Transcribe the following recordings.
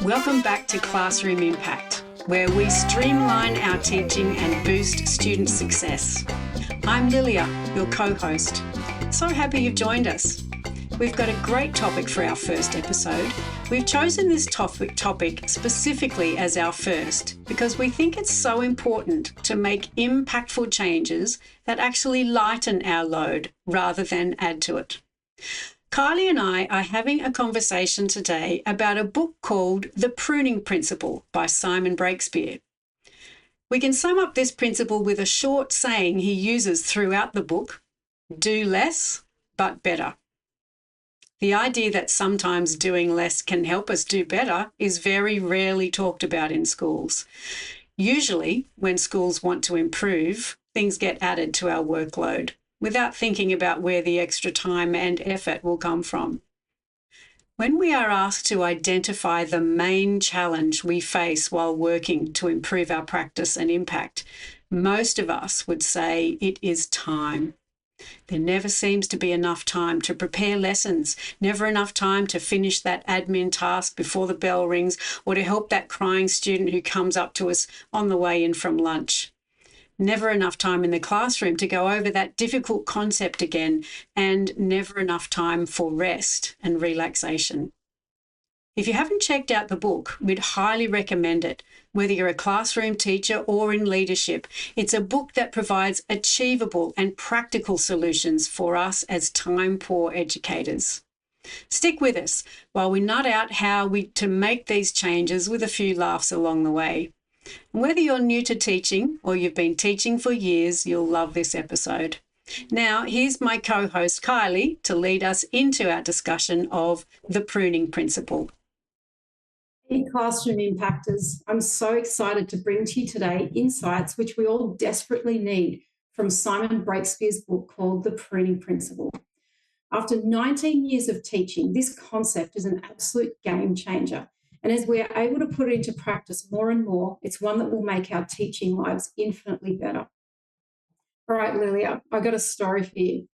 Welcome back to Classroom Impact, where we streamline our teaching and boost student success. I'm Lilia, your co-host. So happy you've joined us. We've got a great topic for our first episode. We've chosen this topic specifically as our first because we think it's so important to make impactful changes that actually lighten our load rather than add to it. Kylie and I are having a conversation today about a book called The Pruning Principle by Simon Breakspear. We can sum up this principle with a short saying he uses throughout the book: do less, but better. The idea that sometimes doing less can help us do better is very rarely talked about in schools. Usually, when schools want to improve, things get added to our workload without thinking about where the extra time and effort will come from. When we are asked to identify the main challenge we face while working to improve our practice and impact, most of us would say it is time. There never seems to be enough time to prepare lessons, never enough time to finish that admin task before the bell rings, or to help that crying student who comes up to us on the way in from lunch. Never enough time in the classroom to go over that difficult concept again, and never enough time for rest and relaxation. If you haven't checked out the book, we'd highly recommend it. Whether you're a classroom teacher or in leadership, it's a book that provides achievable and practical solutions for us as time-poor educators. Stick with us while we nut out how to make these changes with a few laughs along the way. Whether you're new to teaching or you've been teaching for years, you'll love this episode. Now, here's my co-host Kylie to lead us into our discussion of the pruning principle. Hey, classroom impactors. I'm so excited to bring to you today insights which we all desperately need from Simon Breakspear's book called The Pruning Principle. After 19 years of teaching, this concept is an absolute game changer. And as we're able to put it into practice more and more, it's one that will make our teaching lives infinitely better. All right, Lilia, I've got a story for you.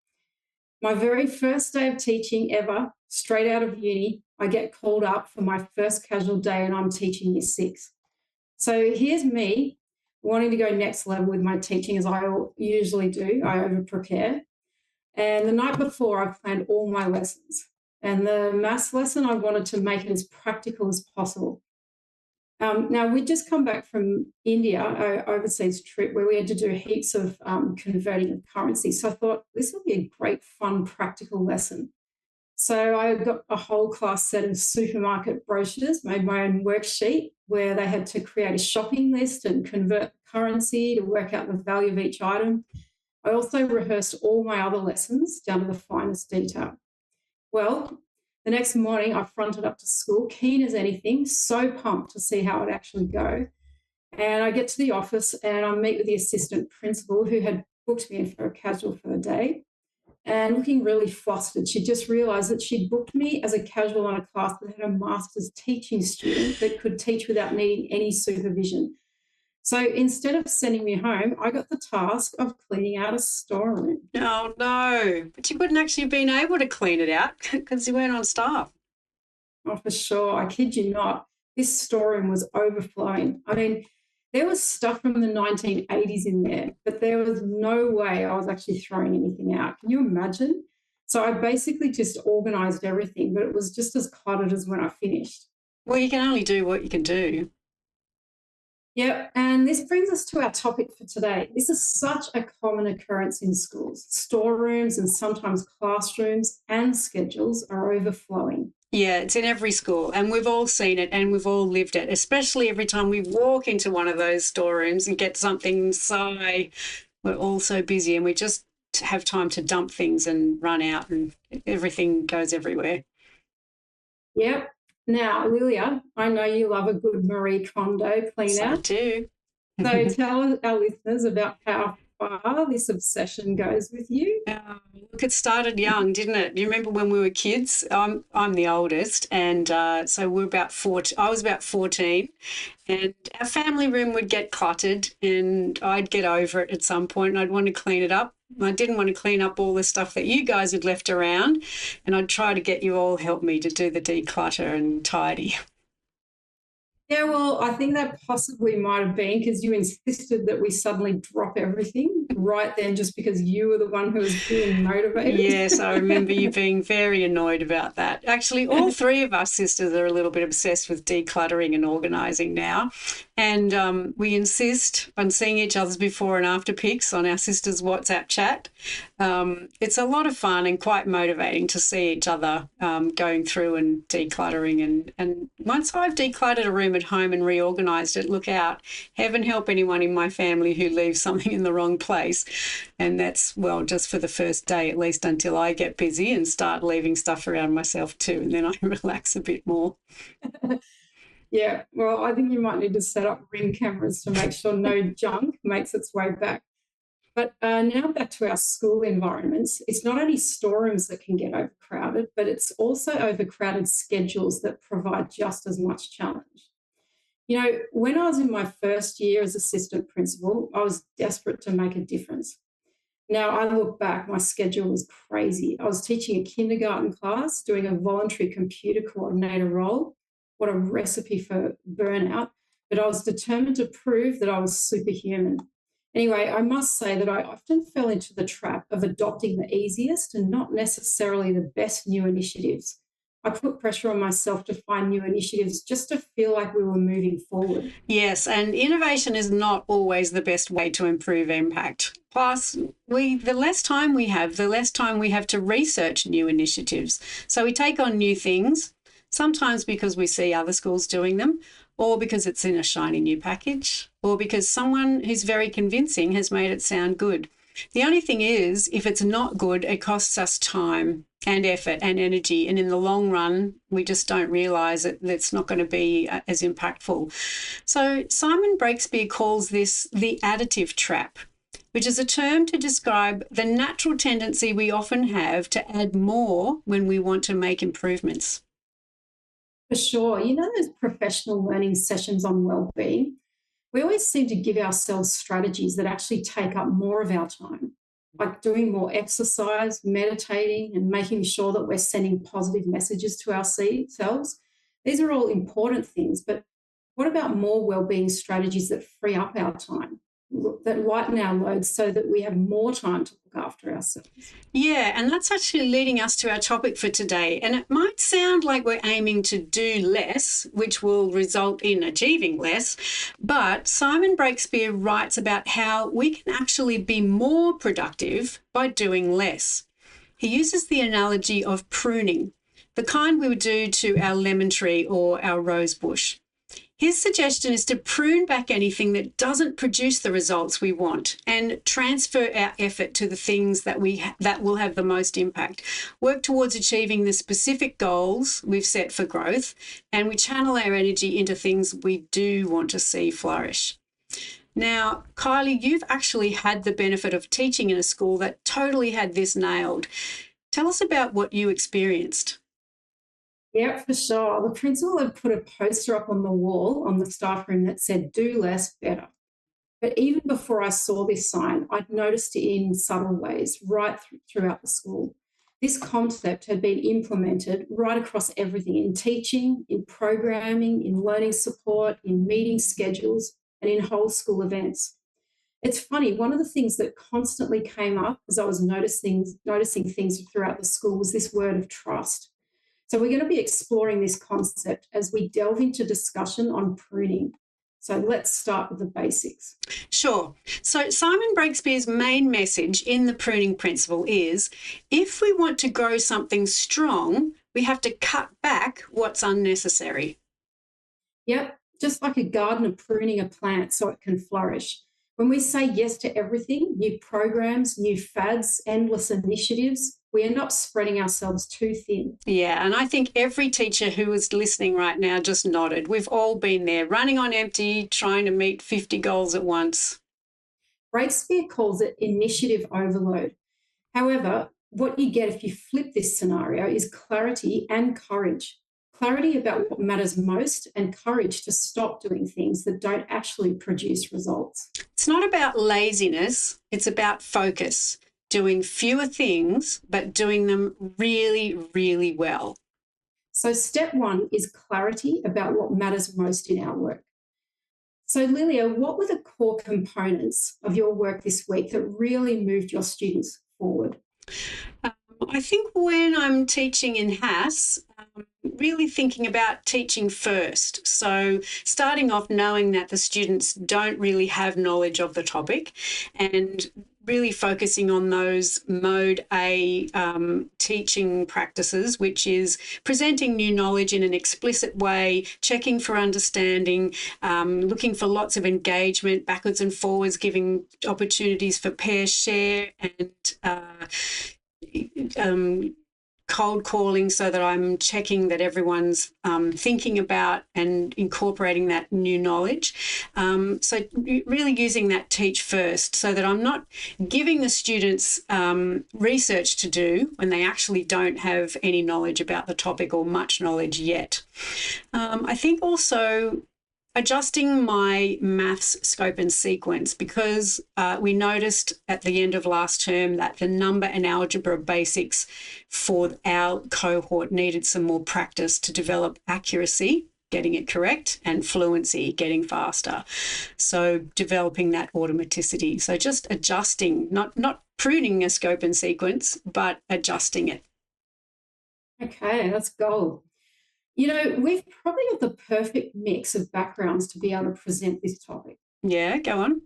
My very first day of teaching ever, straight out of uni, I get called up for my first casual day and I'm teaching year 6. So here's me wanting to go next level with my teaching, as I usually do. I over-prepare. And the night before, I've planned all my lessons. And the maths lesson, I wanted to make it as practical as possible. Now, we'd just come back from India, an overseas trip, where we had to do heaps of converting of currency. So I thought this would be a great, fun, practical lesson. So I got a whole class set of supermarket brochures, made my own worksheet where they had to create a shopping list and convert currency to work out the value of each item. I also rehearsed all my other lessons down to the finest detail. Well, the next morning I fronted up to school, keen as anything, so pumped to see how it actually go. And I get to the office and I meet with the assistant principal who had booked me in for a casual for the day. And looking really flustered, she just realised that she'd booked me as a casual on a class that had a master's teaching student that could teach without needing any supervision. So instead of sending me home, I got the task of cleaning out a storeroom. Oh, no. But you wouldn't actually have been able to clean it out because you weren't on staff. Oh, for sure. I kid you not. This storeroom was overflowing. I mean, there was stuff from the 1980s in there, but there was no way I was actually throwing anything out. Can you imagine? So I basically just organised everything, but it was just as cluttered as when I finished. Well, you can only do what you can do. Yep, and this brings us to our topic for today. This is such a common occurrence in schools. Storerooms and sometimes classrooms and schedules are overflowing. Yeah, it's in every school and we've all seen it and we've all lived it, especially every time we walk into one of those storerooms and get something. So we're all so busy and we just have time to dump things and run out and everything goes everywhere. Yep. Now, Lilia, I know you love a good Marie Kondo clean out. I do. So tell our listeners about how far this obsession goes with you. Look, it started young, didn't it? You remember when we were kids? I'm the oldest, and so we're about 14. I was about 14, and our family room would get cluttered, and I'd get over it at some point, and I'd want to clean it up. I didn't want to clean up all the stuff that you guys had left around, and I'd try to get you all help me to do the declutter and tidy. Yeah, well, I think that possibly might have been because you insisted that we suddenly drop everything right then just because you were the one who was feeling motivated. Yes, I remember you being very annoyed about that. Actually, all three of us sisters are a little bit obsessed with decluttering and organising now. And we insist on seeing each other's before and after pics on our sisters' WhatsApp chat. It's a lot of fun and quite motivating to see each other going through and decluttering. And once I've decluttered a room at home and reorganised it, look out, heaven help anyone in my family who leaves something in the wrong place. And that's, well, just for the first day, at least until I get busy and start leaving stuff around myself too. And then I relax a bit more. Yeah, well, I think you might need to set up ring cameras to make sure no junk makes its way back. But now back to our school environments. It's not only storerooms that can get overcrowded, but it's also overcrowded schedules that provide just as much challenge. You know, when I was in my first year as assistant principal, I was desperate to make a difference. Now I look back, my schedule was crazy. I was teaching a kindergarten class, doing a voluntary computer coordinator role. What a recipe for burnout. But I was determined to prove that I was superhuman. Anyway, I must say that I often fell into the trap of adopting the easiest and not necessarily the best new initiatives. I put pressure on myself to find new initiatives just to feel like we were moving forward. Yes, and innovation is not always the best way to improve impact. Plus, the less time we have, the less time we have to research new initiatives. So we take on new things, sometimes because we see other schools doing them, or because it's in a shiny new package, or because someone who's very convincing has made it sound good. The only thing is, if it's not good, it costs us time and effort and energy. And in the long run, we just don't realise that it's not going to be as impactful. So Simon Breakspear calls this the additive trap, which is a term to describe the natural tendency we often have to add more when we want to make improvements. For sure. You know, those professional learning sessions on well-being, we always seem to give ourselves strategies that actually take up more of our time, like doing more exercise, meditating, and making sure that we're sending positive messages to ourselves. These are all important things, but what about more well-being strategies that free up our time, that lighten our loads so that we have more time to look after ourselves? Yeah, and that's actually leading us to our topic for today. And it might sound like we're aiming to do less, which will result in achieving less. But Simon Breakspear writes about how we can actually be more productive by doing less. He uses the analogy of pruning, the kind we would do to our lemon tree or our rose bush. His suggestion is to prune back anything that doesn't produce the results we want and transfer our effort to the things that that will have the most impact. Work towards achieving the specific goals we've set for growth, and we channel our energy into things we do want to see flourish. Now, Kylie, you've actually had the benefit of teaching in a school that totally had this nailed. Tell us about what you experienced. Yeah, for sure. The principal had put a poster up on the wall on the staff room that said, "Do less, better." But even before I saw this sign, I'd noticed it in subtle ways right throughout the school. This concept had been implemented right across everything in teaching, in programming, in learning support, in meeting schedules, and in whole school events. It's funny, one of the things that constantly came up as I was noticing things throughout the school was this word of trust. So we're going to be exploring this concept as we delve into discussion on pruning. So let's start with the basics. Sure. So Simon Breakspear's main message in the pruning principle is if we want to grow something strong, we have to cut back what's unnecessary. Yep, just like a gardener pruning a plant so it can flourish. When we say yes to everything, new programs, new fads, endless initiatives, we end up spreading ourselves too thin. Yeah, and I think every teacher who is listening right now just nodded. We've all been there, running on empty, trying to meet 50 goals at once. Breakspear calls it initiative overload. However, what you get if you flip this scenario is clarity and courage. Clarity about what matters most and courage to stop doing things that don't actually produce results. It's not about laziness, it's about focus, doing fewer things, but doing them really, really well. So step one is clarity about what matters most in our work. So Lilia, what were the core components of your work this week that really moved your students forward? I think when I'm teaching in HAS, really thinking about teaching first. So starting off knowing that the students don't really have knowledge of the topic and really focusing on those mode A teaching practices, which is presenting new knowledge in an explicit way, checking for understanding, looking for lots of engagement backwards and forwards, giving opportunities for pair share and cold calling so that I'm checking that everyone's thinking about and incorporating that new knowledge. So really using that teach first so that I'm not giving the students research to do when they actually don't have any knowledge about the topic or much knowledge yet. I think also adjusting my maths scope and sequence because we noticed at the end of last term that the number and algebra basics for our cohort needed some more practice to develop accuracy, getting it correct, and fluency, getting faster. So developing that automaticity. So just adjusting, not pruning a scope and sequence, but adjusting it. Okay, that's gold. You know, we've probably got the perfect mix of backgrounds to be able to present this topic Yeah, go on.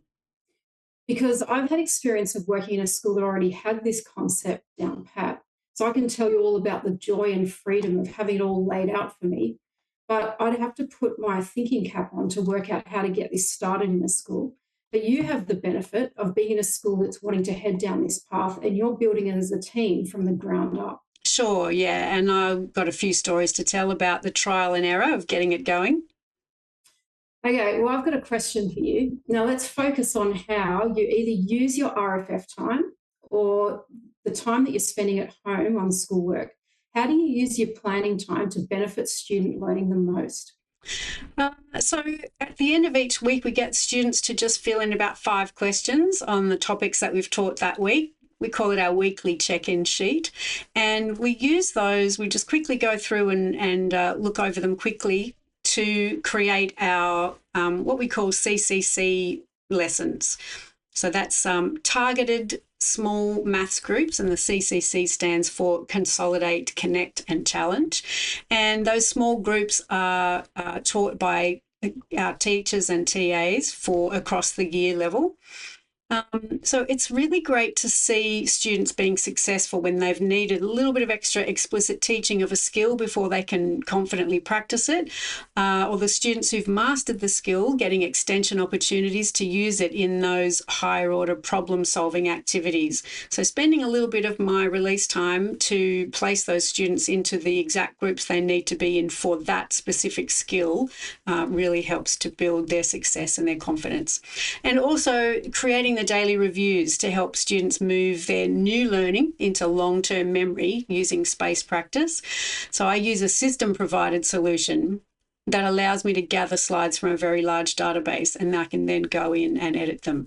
because I've had experience of working in a school that already had this concept down pat. So I can tell you all about the joy and freedom of having it all laid out for me. But I'd have to put my thinking cap on to work out how to get this started in a school. But you have the benefit of being in a school that's wanting to head down this path and you're building it as a team from the ground up. Sure, yeah. And I've got a few stories to tell about the trial and error of getting it going. Okay, well, I've got a question for you. Now, let's focus on how you either use your RFF time or the time that you're spending at home on schoolwork. How do you use your planning time to benefit student learning the most? So at the end of each week, we get students to just fill in about 5 questions on the topics that we've taught that week. We call it our weekly check-in sheet. And we use those, we just quickly go through and look over them quickly to create our what we call CCC lessons. So that's targeted small maths groups, and the CCC stands for Consolidate, Connect and Challenge. And those small groups are taught by our teachers and TAs for across the year level. So it's really great to see students being successful when they've needed a little bit of extra explicit teaching of a skill before they can confidently practice it, or the students who've mastered the skill getting extension opportunities to use it in those higher order problem solving activities. So spending a little bit of my release time to place those students into the exact groups they need to be in for that specific skill really helps to build their success and their confidence. And also creating the daily reviews to help students move their new learning into long-term memory using space practice. So I use a system-provided solution that allows me to gather slides from a very large database, and I can then go in and edit them.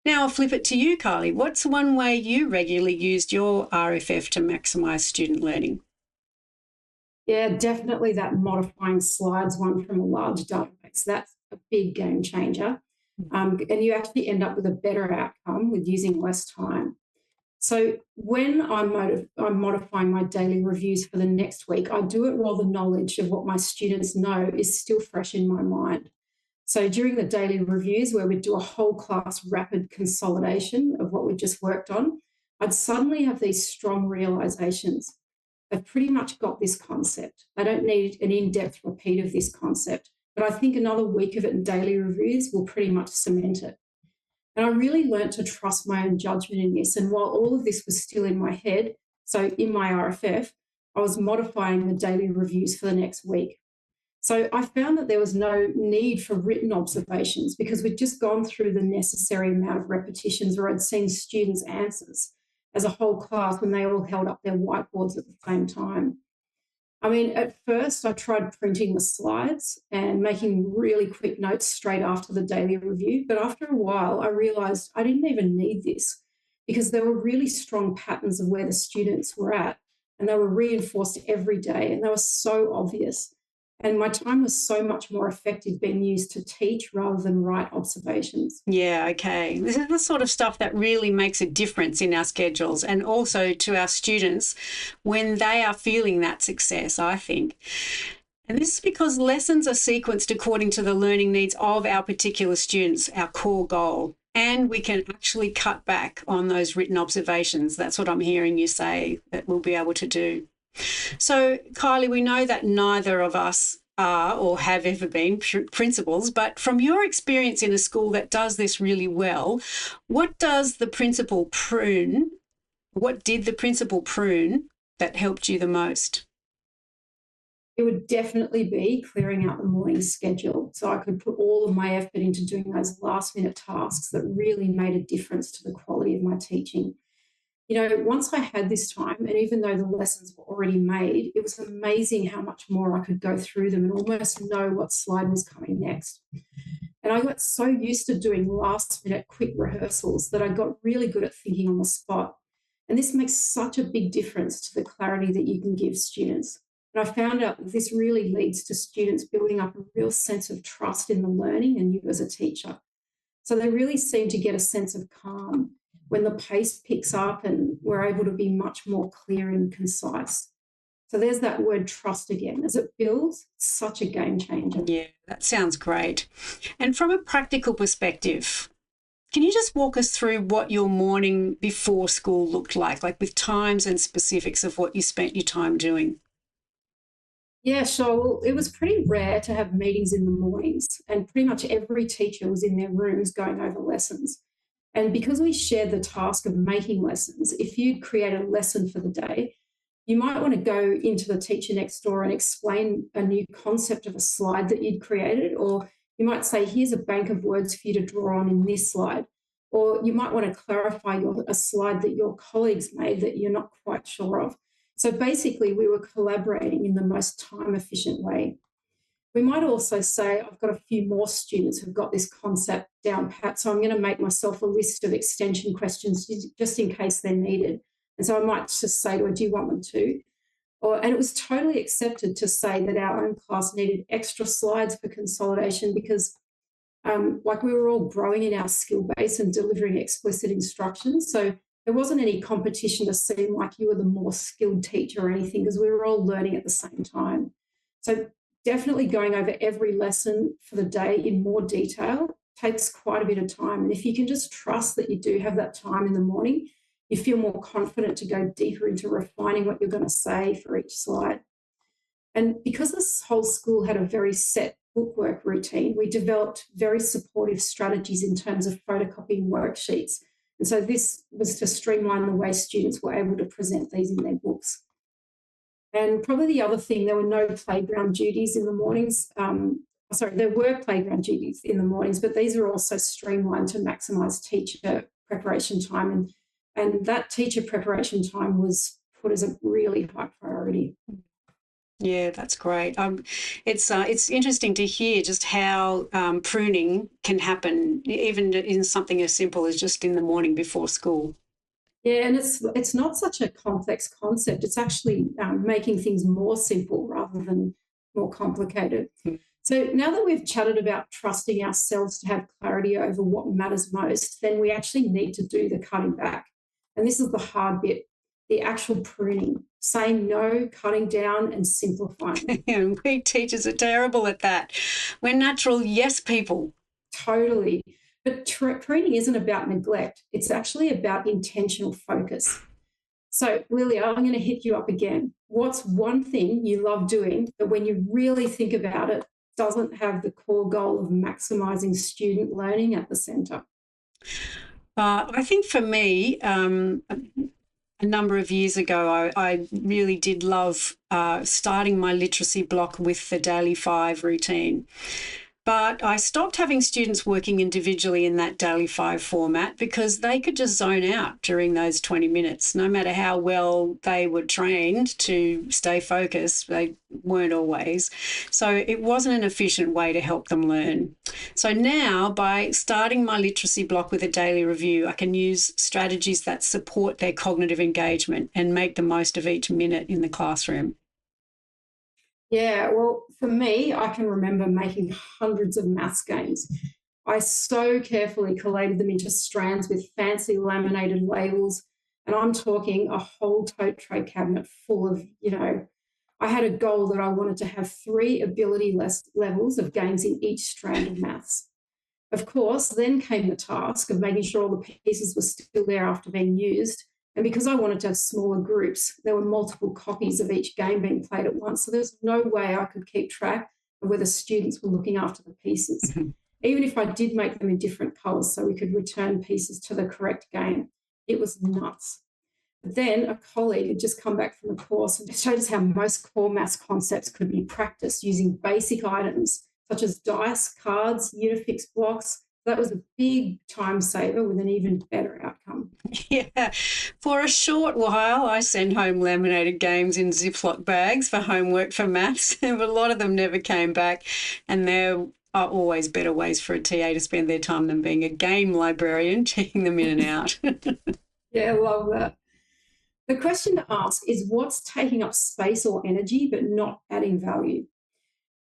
Now I'll flip it to you, Kylie. What's one way you regularly used your RFF to maximise student learning? Yeah, definitely that modifying slides one from a large database. That's a big game changer. And you actually end up with a better outcome with using less time. So when I'm modifying my daily reviews for the next week, I do it while the knowledge of what my students know is still fresh in my mind. So during the daily reviews where we do a whole class rapid consolidation of what we just worked on, I'd suddenly have these strong realizations. They've pretty much got this concept. They don't need an in-depth repeat of this concept. But I think another week of it in daily reviews will pretty much cement it. And I really learnt to trust my own judgment in this. And while all of this was still in my head, so in my RFF, I was modifying the daily reviews for the next week. So I found that there was no need for written observations because we'd just gone through the necessary amount of repetitions where I'd seen students' answers as a whole class when they all held up their whiteboards at the same time. I mean, at first I tried printing the slides and making really quick notes straight after the daily review. But after a while, I realised I didn't even need this because there were really strong patterns of where the students were at. and they were reinforced every day, and they were so obvious. And my time was so much more effective being used to teach rather than write observations. Yeah, okay. This is the sort of stuff that really makes a difference in our schedules and also to our students when they are feeling that success, I think. And this is because lessons are sequenced according to the learning needs of our particular students, our core goal. And we can actually cut back on those written observations. That's what I'm hearing you say that we'll be able to do. So, Kylie, we know that neither of us are or have ever been principals, but from your experience in a school that does this really well, what does the principal prune, what did the principal prune that helped you the most? It would definitely be clearing out the morning schedule so I could put all of my effort into doing those last minute tasks that really made a difference to the quality of my teaching. You know, once I had this time, and even though the lessons were already made, it was amazing how much more I could go through them and almost know what slide was coming next. And I got so used to doing last minute quick rehearsals that I got really good at thinking on the spot. And this makes such a big difference to the clarity that you can give students. And I found out that this really leads to students building up a real sense of trust in the learning and you as a teacher. So they really seem to get a sense of calm when the pace picks up and we're able to be much more clear and concise. So there's that word trust again. As it builds, it's such a game changer. Yeah, that sounds great. And from a practical perspective, can you just walk us through what your morning before school looked like with times and specifics of what you spent your time doing? Yeah, sure. Well, it was pretty rare to have meetings in the mornings, and pretty much every teacher was in their rooms going over lessons. And because we shared the task of making lessons, if you'd create a lesson for the day, you might want to go into the teacher next door and explain a new concept of a slide that you'd created, or you might say, here's a bank of words for you to draw on in this slide. Or you might want to clarify a slide that your colleagues made that you're not quite sure of. So basically, we were collaborating in the most time efficient way. We might also say, I've got a few more students who've got this concept down pat, so I'm going to make myself a list of extension questions just in case they're needed. And so I might just say to her, do you want them to? And it was totally accepted to say that our own class needed extra slides for consolidation because we were all growing in our skill base and delivering explicit instructions. So there wasn't any competition to seem like you were the more skilled teacher or anything because we were all learning at the same time. So definitely going over every lesson for the day in more detail takes quite a bit of time. And if you can just trust that you do have that time in the morning, you feel more confident to go deeper into refining what you're going to say for each slide. And because this whole school had a very set bookwork routine, we developed very supportive strategies in terms of photocopying worksheets. And so this was to streamline the way students were able to present these in their books. And probably the other thing, there were no playground duties in the mornings. There were playground duties in the mornings, but these are also streamlined to maximise teacher preparation time. And that teacher preparation time was put as a really high priority. Yeah, that's great. It's interesting to hear just how pruning can happen, even in something as simple as just in the morning before school. Yeah, and it's not such a complex concept. It's actually making things more simple rather than more complicated. Mm. So now that we've chatted about trusting ourselves to have clarity over what matters most, then we actually need to do the cutting back. And this is the hard bit, the actual pruning, saying no, cutting down and simplifying. And we teachers are terrible at that. We're natural yes people. Totally. But pruning isn't about neglect. It's actually about intentional focus. So, Lilia, I'm going to hit you up again. What's one thing you love doing that when you really think about it, doesn't have the core goal of maximising student learning at the centre? I think for me, a number of years ago, I really did love starting my literacy block with the Daily 5 routine. But I stopped having students working individually in that daily 5 format because they could just zone out during those 20 minutes. No matter how well they were trained to stay focused, they weren't always. So it wasn't an efficient way to help them learn. So now, by starting my literacy block with a daily review, I can use strategies that support their cognitive engagement and make the most of each minute in the classroom. Yeah, well, for me, I can remember making hundreds of maths games. I so carefully collated them into strands with fancy laminated labels. And I'm talking a whole tote tray cabinet full of, I had a goal that I wanted to have 3 ability levels of games in each strand of maths. Of course, then came the task of making sure all the pieces were still there after being used. And because I wanted to have smaller groups, there were multiple copies of each game being played at once. So there's no way I could keep track of whether students were looking after the pieces. Even if I did make them in different colours so we could return pieces to the correct game, it was nuts. But then a colleague had just come back from a course and showed us how most core maths concepts could be practiced using basic items such as dice, cards, Unifix blocks. That was a big time saver with an even better outcome. Yeah. For a short while, I sent home laminated games in Ziploc bags for homework for maths, but a lot of them never came back. And there are always better ways for a TA to spend their time than being a game librarian, checking them in and out. Yeah, I love that. The question to ask is what's taking up space or energy but not adding value?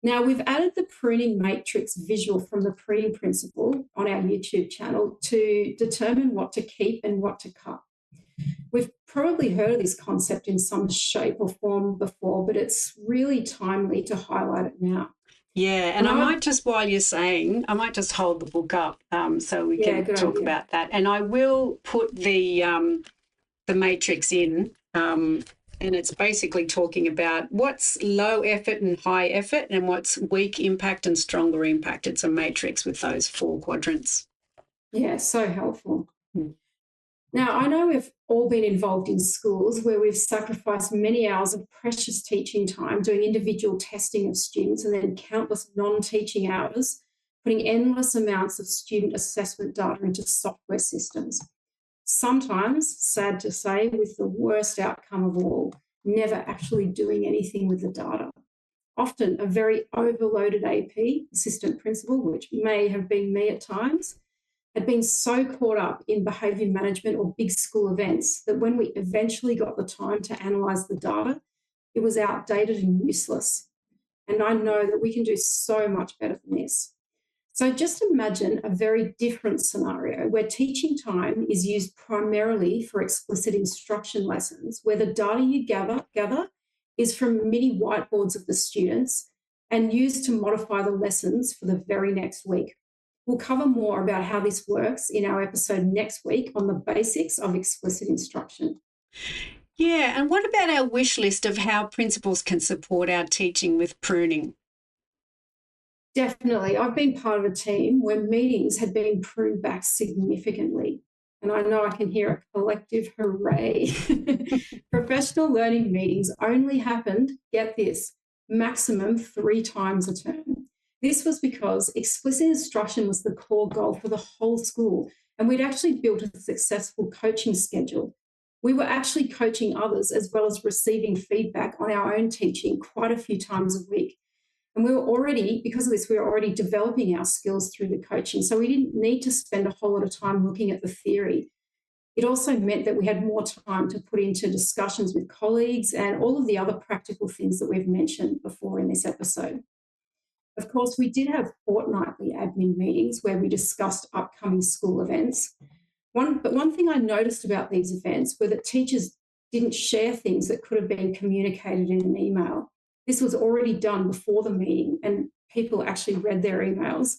Now, we've added the pruning matrix visual from the Pruning Principle on our YouTube channel to determine what to keep and what to cut. We've probably heard of this concept in some shape or form before, but it's really timely to highlight it now. Yeah, and I might just, while you're saying, I might just hold the book up so we can talk about that. And I will put the matrix in, and it's basically talking about what's low effort and high effort and what's weak impact and stronger impact. It's a matrix with those 4 quadrants. Yeah, so helpful. Now, I know we've all been involved in schools where we've sacrificed many hours of precious teaching time doing individual testing of students and then countless non-teaching hours, putting endless amounts of student assessment data into software systems. Sometimes, sad to say, with the worst outcome of all, never actually doing anything with the data. Often a very overloaded AP, assistant principal, which may have been me at times, had been so caught up in behaviour management or big school events that when we eventually got the time to analyse the data, it was outdated and useless. And I know that we can do so much better than this. So just imagine a very different scenario where teaching time is used primarily for explicit instruction lessons, where the data you gather is from mini whiteboards of the students and used to modify the lessons for the very next week. We'll cover more about how this works in our episode next week on the basics of explicit instruction. Yeah, and what about our wish list of how principals can support our teaching with pruning? Definitely. I've been part of a team where meetings had been pruned back significantly. And I know I can hear a collective hooray. Professional learning meetings only happened, get this, maximum 3 times a term. This was because explicit instruction was the core goal for the whole school, and we'd actually built a successful coaching schedule. We were actually coaching others as well as receiving feedback on our own teaching quite a few times a week. And we were already, because of this, we were already developing our skills through the coaching. So we didn't need to spend a whole lot of time looking at the theory. It also meant that we had more time to put into discussions with colleagues and all of the other practical things that we've mentioned before in this episode. Of course, we did have fortnightly admin meetings where we discussed upcoming school events. But one thing I noticed about these events were that teachers didn't share things that could have been communicated in an email. This was already done before the meeting and people actually read their emails.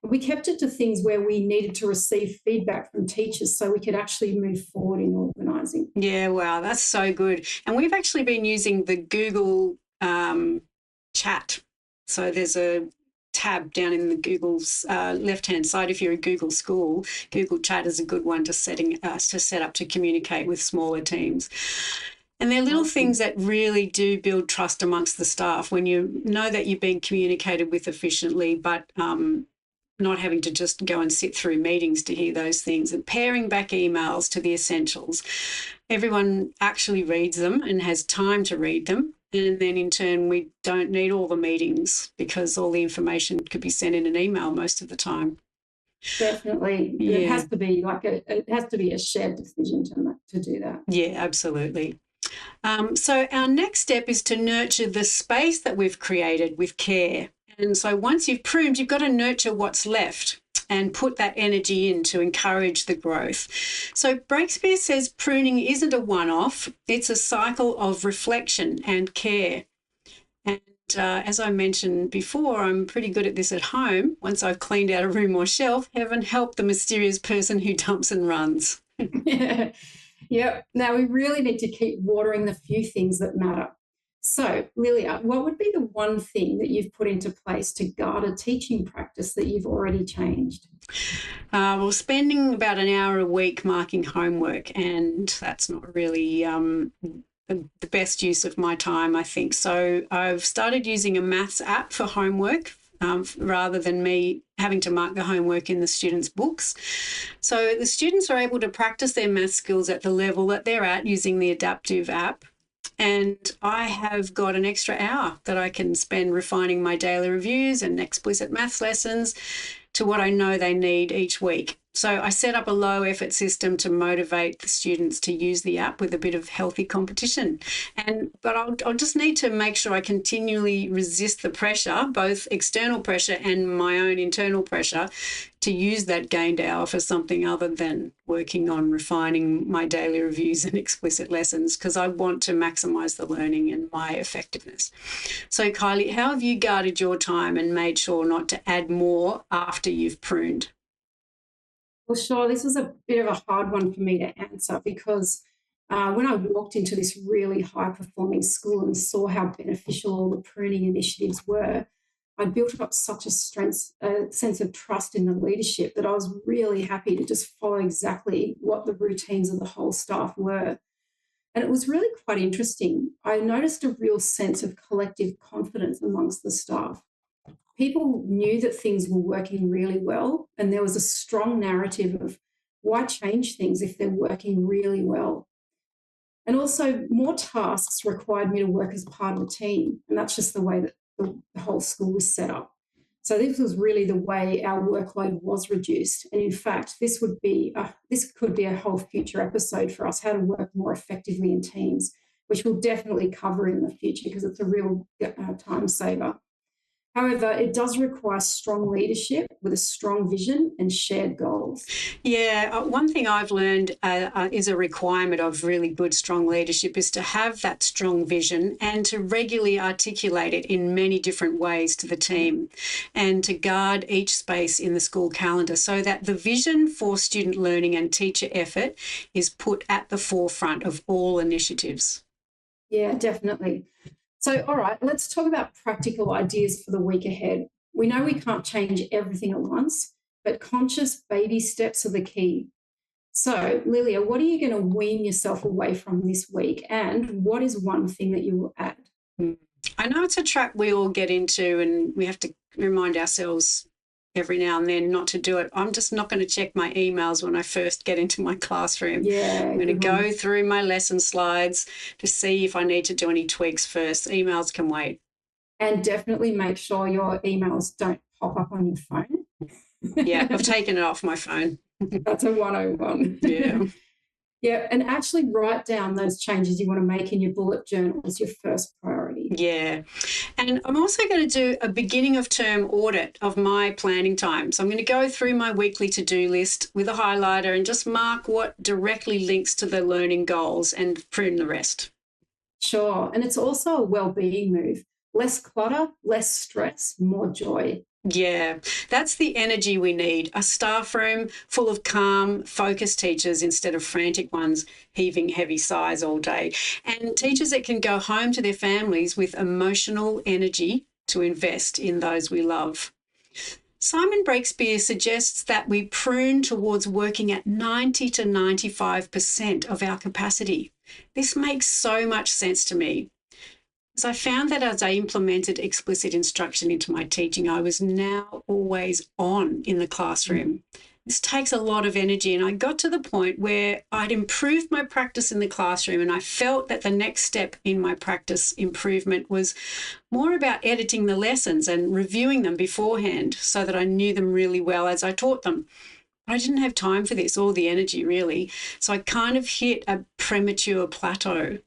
We kept it to things where we needed to receive feedback from teachers so we could actually move forward in organising. Yeah, wow, that's so good. And we've actually been using the Google chat. So there's a tab down in the Google's left-hand side. If you're a Google school, Google Chat is a good one to set up to communicate with smaller teams. And they're little Awesome. things that really do build trust amongst the staff when you know that you're being communicated with efficiently, but not having to just go and sit through meetings to hear those things, and paring back emails to the essentials. Everyone actually reads them and has time to read them. And then in turn, we don't need all the meetings because all the information could be sent in an email most of the time. Definitely. Yeah. It has to be a shared decision to do that. Yeah, absolutely. So our next step is to nurture the space that we've created with care. And so once you've pruned, you've got to nurture what's left and put that energy in to encourage the growth. So Breakspear says pruning isn't a one-off, it's a cycle of reflection and care. And as I mentioned before, I'm pretty good at this at home. Once I've cleaned out a room or shelf, heaven help the mysterious person who dumps and runs. Yep. Now we really need to keep watering the few things that matter. So, Lilia, what would be the one thing that you've put into place to guard a teaching practice that you've already changed? Well, spending about an hour a week marking homework, and that's not really the best use of my time, I think. So I've started using a maths app for homework rather than me having to mark the homework in the students' books. So the students are able to practice their math skills at the level that they're at using the adaptive app. And I have got an extra hour that I can spend refining my daily reviews and explicit maths lessons to what I know they need each week. So I set up a low effort system to motivate the students to use the app with a bit of healthy competition. But I'll just need to make sure I continually resist the pressure, both external pressure and my own internal pressure, to use that gained hour for something other than working on refining my daily reviews and explicit lessons, because I want to maximise the learning and my effectiveness. So Kylie, how have you guarded your time and made sure not to add more after you've pruned? Well, sure, this was a bit of a hard one for me to answer because when I walked into this really high-performing school and saw how beneficial all the pruning initiatives were, I built up such a sense of trust in the leadership that I was really happy to just follow exactly what the routines of the whole staff were. And it was really quite interesting. I noticed a real sense of collective confidence amongst the staff. People knew that things were working really well, and there was a strong narrative of why change things if they're working really well. And also, more tasks required me to work as part of a team, and that's just the way that the whole school was set up. So this was really the way our workload was reduced. And in fact, this could be a whole future episode for us, how to work more effectively in teams, which we'll definitely cover in the future because it's a real time saver. However, it does require strong leadership with a strong vision and shared goals. Yeah, one thing I've learned is a requirement of really good, strong leadership is to have that strong vision and to regularly articulate it in many different ways to the team and to guard each space in the school calendar so that the vision for student learning and teacher effort is put at the forefront of all initiatives. Yeah, definitely. So, all right, let's talk about practical ideas for the week ahead. We know we can't change everything at once, but conscious baby steps are the key. So, Lilia, what are you going to wean yourself away from this week? And what is one thing that you will add? I know it's a trap we all get into and we have to remind ourselves every now and then not to do it. I'm just not going to check my emails when I first get into my classroom. Yeah, I'm going to go through my lesson slides to see if I need to do any tweaks first. Emails can wait. And definitely make sure your emails don't pop up on your phone. Yeah, I've taken it off my phone. That's a 101. Yeah. Yeah, and actually write down those changes you want to make in your bullet journal as your first priority. Yeah. And I'm also going to do a beginning of term audit of my planning time. So I'm going to go through my weekly to-do list with a highlighter and just mark what directly links to the learning goals and prune the rest. Sure. And it's also a well-being move. Less clutter, less stress, more joy. Yeah, that's the energy we need. A staff room full of calm, focused teachers instead of frantic ones heaving heavy sighs all day. And teachers that can go home to their families with emotional energy to invest in those we love. Simon Breakspear suggests that we prune towards working at 90 to 95% of our capacity. This makes so much sense to me. So I found that as I implemented explicit instruction into my teaching, I was now always on in the classroom. This takes a lot of energy, and I got to the point where I'd improved my practice in the classroom, and I felt that the next step in my practice improvement was more about editing the lessons and reviewing them beforehand so that I knew them really well as I taught them. But I didn't have time for this or the energy really, so I kind of hit a premature plateau.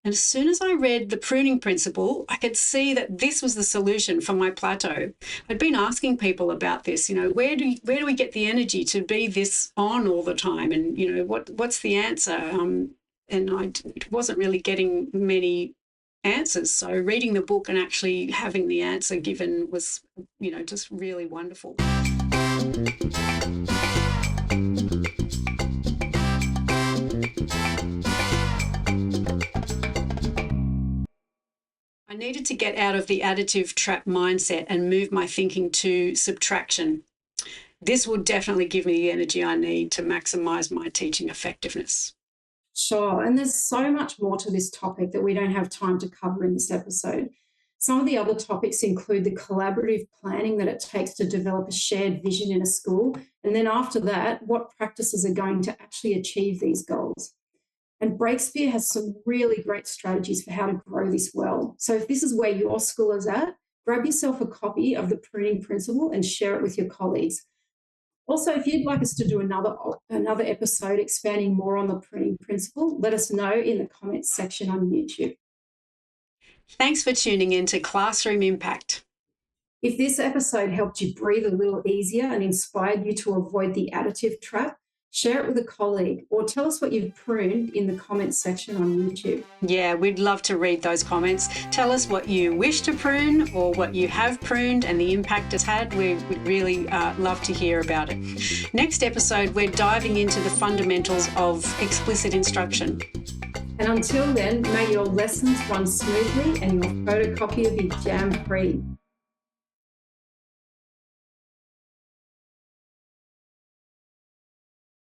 And as soon as I read the pruning principle, I could see that this was the solution for my plateau. I'd been asking people about this, where do we get the energy to be this on all the time? And, what's the answer? And I wasn't really getting many answers. So reading the book and actually having the answer given was, just really wonderful. I needed to get out of the additive trap mindset and move my thinking to subtraction. This will definitely give me the energy I need to maximize my teaching effectiveness. Sure. And there's so much more to this topic that we don't have time to cover in this episode. Some of the other topics include the collaborative planning that it takes to develop a shared vision in a school. And then after that, what practices are going to actually achieve these goals. And Breakspear has some really great strategies for how to grow this well. So if this is where your school is at, grab yourself a copy of the Pruning Principle and share it with your colleagues. Also, if you'd like us to do another episode expanding more on the Pruning Principle, let us know in the comments section on YouTube. Thanks for tuning in to Classroom Impact. If this episode helped you breathe a little easier and inspired you to avoid the additive trap, share it with a colleague or tell us what you've pruned in the comments section on YouTube. Yeah, we'd love to read those comments. Tell us what you wish to prune or what you have pruned and the impact it's had. We would really love to hear about it. Next episode, we're diving into the fundamentals of explicit instruction. And until then, may your lessons run smoothly and your photocopier be jam-free.